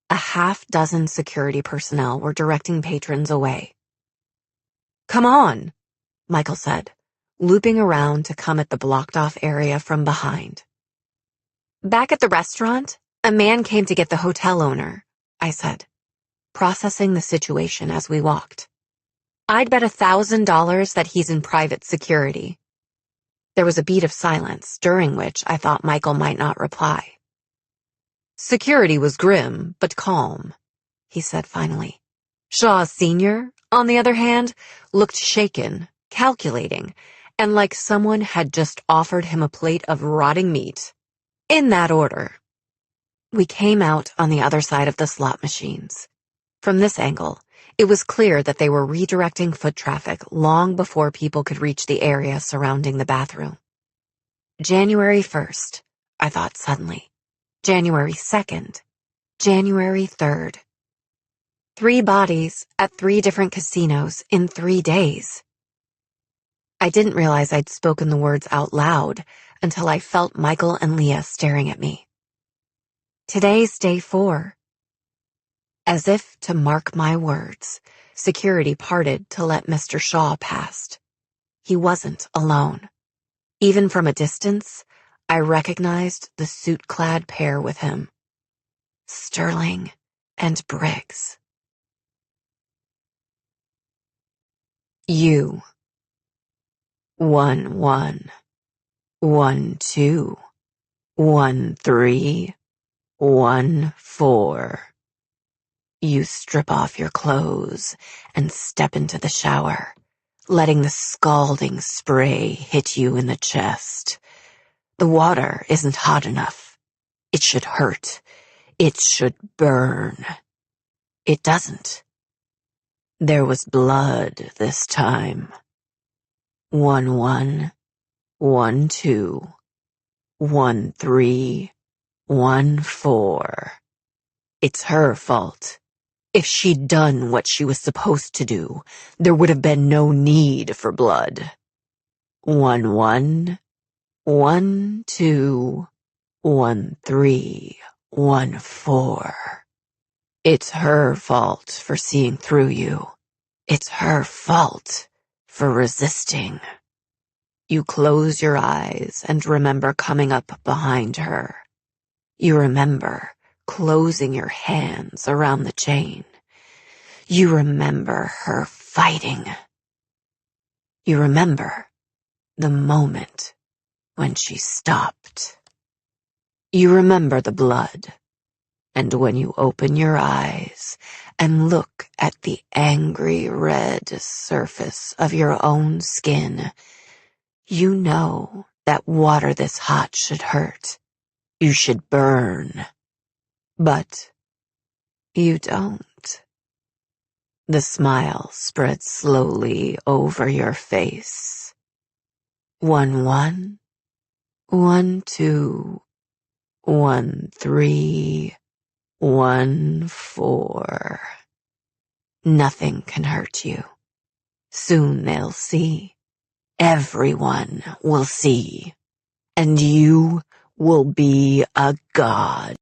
A half-dozen security personnel were directing patrons away. Come on, Michael said, looping around to come at the blocked-off area from behind. Back at the restaurant, a man came to get the hotel owner, I said, processing the situation as we walked. I'd bet $1,000 that he's in private security. There was a beat of silence, during which I thought Michael might not reply. Security was grim, but calm, he said finally. Shaw Sr., on the other hand, looked shaken, calculating, and like someone had just offered him a plate of rotting meat. In that order. We came out on the other side of the slot machines. From this angle, it was clear that they were redirecting foot traffic long before people could reach the area surrounding the bathroom. January 1st, I thought suddenly. January 2nd. January 3rd. 3 bodies at 3 different casinos in 3 days. I didn't realize I'd spoken the words out loud until I felt Michael and Leah staring at me. Today's day 4. As if to mark my words, security parted to let Mr. Shaw past. He wasn't alone. Even from a distance, I recognized the suit-clad pair with him, Sterling and Briggs. You. 1-1, 1-2, 1-3, 1-4. You strip off your clothes and step into the shower, letting the scalding spray hit you in the chest. The water isn't hot enough. It should hurt. It should burn. It doesn't. There was blood this time. 1-1, 1-2, 1-3, 1-4. It's her fault. If she'd done what she was supposed to do, there would have been no need for blood. 1-1, 1-2, 1-3, 1-4. It's her fault for seeing through you. It's her fault for resisting. You close your eyes and remember coming up behind her. You remember closing your hands around the chain. You remember her fighting. You remember the moment when she stopped. You remember the blood, and when you open your eyes and look at the angry red surface of your own skin, you know that water this hot should hurt. You should burn. But you don't. The smile spreads slowly over your face. 1-1, 1-2, 1-3, 1-4. Nothing can hurt you. Soon they'll see. Everyone will see. And you will be a god.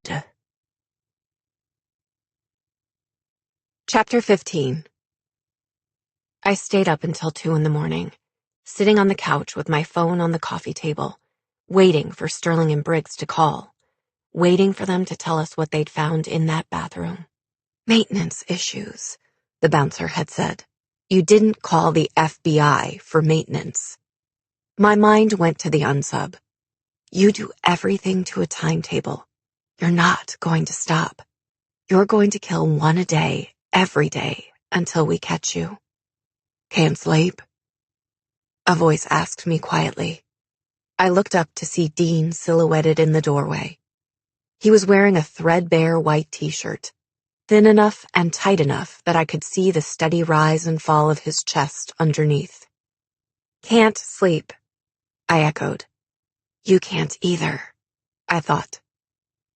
Chapter 15. I stayed up until 2 a.m, sitting on the couch with my phone on the coffee table, waiting for Sterling and Briggs to call, waiting for them to tell us what they'd found in that bathroom. Maintenance issues, the bouncer had said. You didn't call the FBI for maintenance. My mind went to the unsub. You do everything to a timetable. You're not going to stop. You're going to kill one a day, every day, until we catch you. Can't sleep? A voice asked me quietly. I looked up to see Dean silhouetted in the doorway. He was wearing a threadbare white t-shirt, thin enough and tight enough that I could see the steady rise and fall of his chest underneath. Can't sleep, I echoed. You can't either, I thought.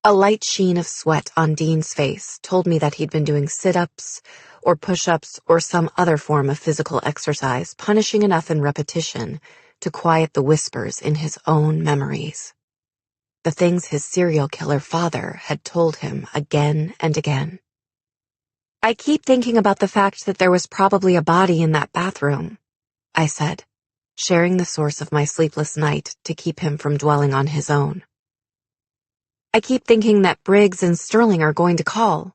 A light sheen of sweat on Dean's face told me that he'd been doing sit-ups or push-ups or some other form of physical exercise, punishing enough in repetition to quiet the whispers in his own memories. The things his serial killer father had told him again and again. I keep thinking about the fact that there was probably a body in that bathroom, I said, sharing the source of my sleepless night to keep him from dwelling on his own. I keep thinking that Briggs and Sterling are going to call.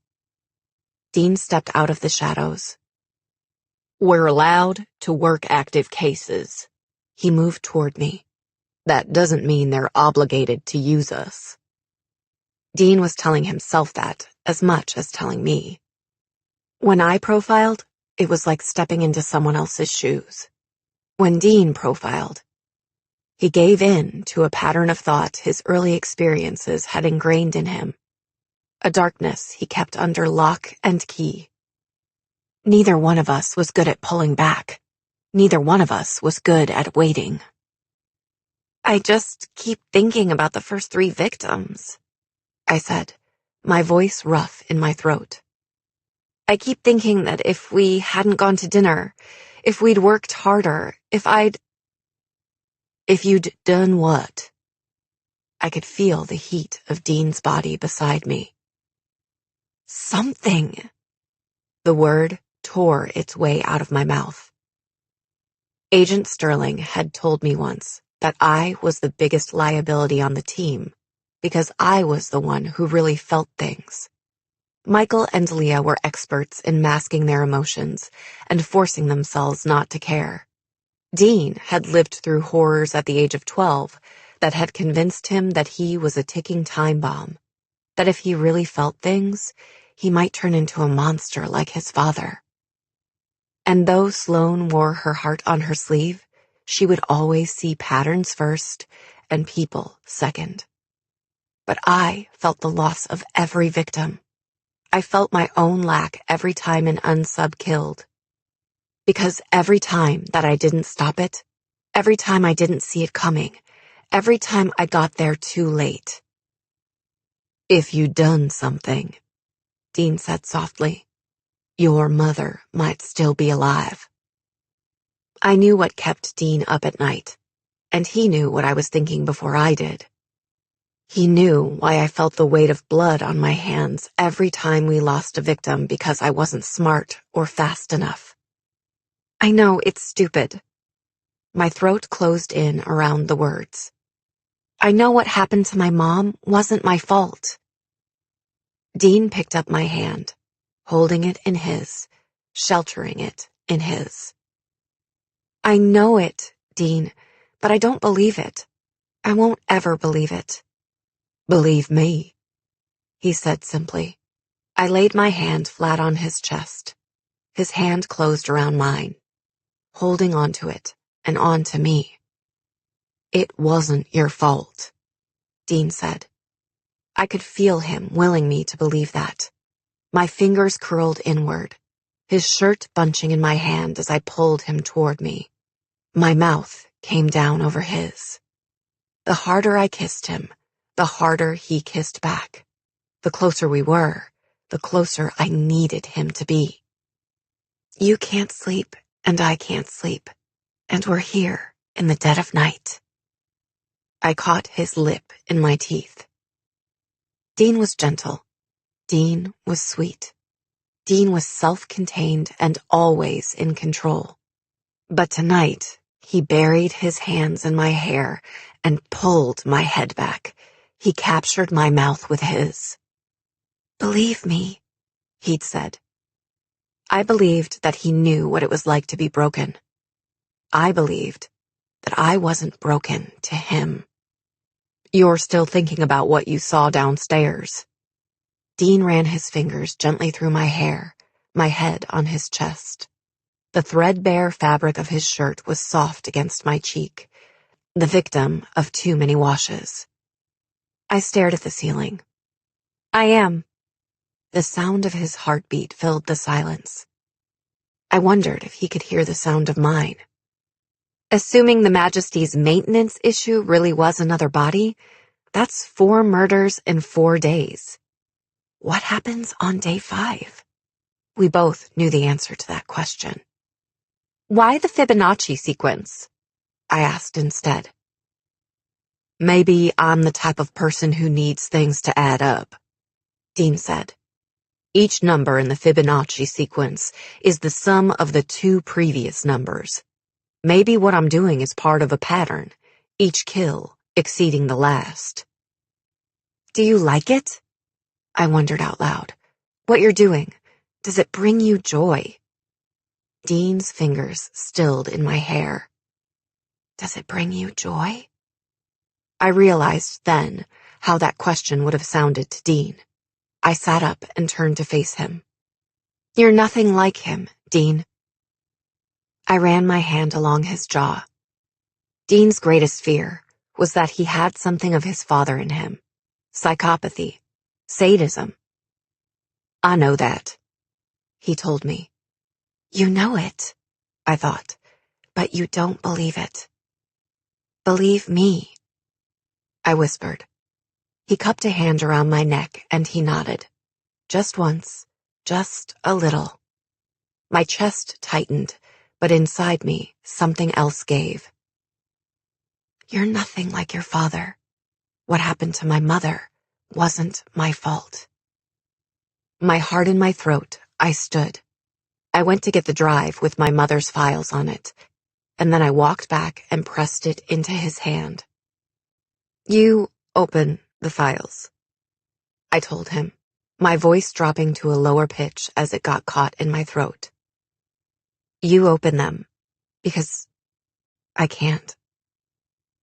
Dean stepped out of the shadows. We're allowed to work active cases. He moved toward me. That doesn't mean they're obligated to use us. Dean was telling himself that as much as telling me. When I profiled, it was like stepping into someone else's shoes. When Dean profiled, he gave in to a pattern of thought his early experiences had ingrained in him, a darkness he kept under lock and key. Neither one of us was good at pulling back. Neither one of us was good at waiting. I just keep thinking about the first 3 victims, I said, my voice rough in my throat. I keep thinking that if we hadn't gone to dinner, if we'd worked harder, if you'd done what? I could feel the heat of Dean's body beside me. Something. The word tore its way out of my mouth. Agent Sterling had told me once that I was the biggest liability on the team because I was the one who really felt things. Michael and Leah were experts in masking their emotions and forcing themselves not to care. Dean had lived through horrors at the age of 12 that had convinced him that he was a ticking time bomb, that if he really felt things, he might turn into a monster like his father. And though Sloane wore her heart on her sleeve, she would always see patterns first and people second. But I felt the loss of every victim. I felt my own lack every time an unsub killed. Because every time that I didn't stop it, every time I didn't see it coming, every time I got there too late. If you'd done something, Dean said softly, your mother might still be alive. I knew what kept Dean up at night, and he knew what I was thinking before I did. He knew why I felt the weight of blood on my hands every time we lost a victim because I wasn't smart or fast enough. I know it's stupid. My throat closed in around the words. I know what happened to my mom wasn't my fault. Dean picked up my hand, holding it in his, sheltering it in his. I know it, Dean, but I don't believe it. I won't ever believe it. Believe me, he said simply. I laid my hand flat on his chest. His hand closed around mine, holding onto it and onto me. It wasn't your fault, Dean said. I could feel him willing me to believe that. My fingers curled inward, his shirt bunching in my hand as I pulled him toward me. My mouth came down over his. The harder I kissed him, the harder he kissed back. The closer we were, the closer I needed him to be. You can't sleep, and I can't sleep, and we're here in the dead of night. I caught his lip in my teeth. Dean was gentle. Dean was sweet. Dean was self-contained and always in control. But tonight, he buried his hands in my hair and pulled my head back. He captured my mouth with his. Believe me, he'd said. I believed that he knew what it was like to be broken. I believed that I wasn't broken to him. You're still thinking about what you saw downstairs. Dean ran his fingers gently through my hair, my head on his chest. The threadbare fabric of his shirt was soft against my cheek, the victim of too many washes. I stared at the ceiling. I am. The sound of his heartbeat filled the silence. I wondered if he could hear the sound of mine. Assuming the Majesty's maintenance issue really was another body, that's 4 murders in 4 days. What happens on day 5? We both knew the answer to that question. Why the Fibonacci sequence? I asked instead. Maybe I'm the type of person who needs things to add up, Dean said. Each number in the Fibonacci sequence is the sum of the 2 previous numbers. Maybe what I'm doing is part of a pattern, each kill exceeding the last. Do you like it? I wondered out loud. What you're doing, does it bring you joy? Dean's fingers stilled in my hair. Does it bring you joy? I realized then how that question would have sounded to Dean. I sat up and turned to face him. You're nothing like him, Dean. I ran my hand along his jaw. Dean's greatest fear was that he had something of his father in him. Psychopathy. Sadism. I know that, he told me. You know it, I thought, but you don't believe it. Believe me, I whispered. He cupped a hand around my neck and he nodded. Just once, just a little. My chest tightened, but inside me, something else gave. You're nothing like your father. What happened to my mother wasn't my fault. My heart in my throat, I stood. I went to get the drive with my mother's files on it. and then I walked back and pressed it into his hand. You open the files, I told him, my voice dropping to a lower pitch as it got caught in my throat. You open them, because I can't.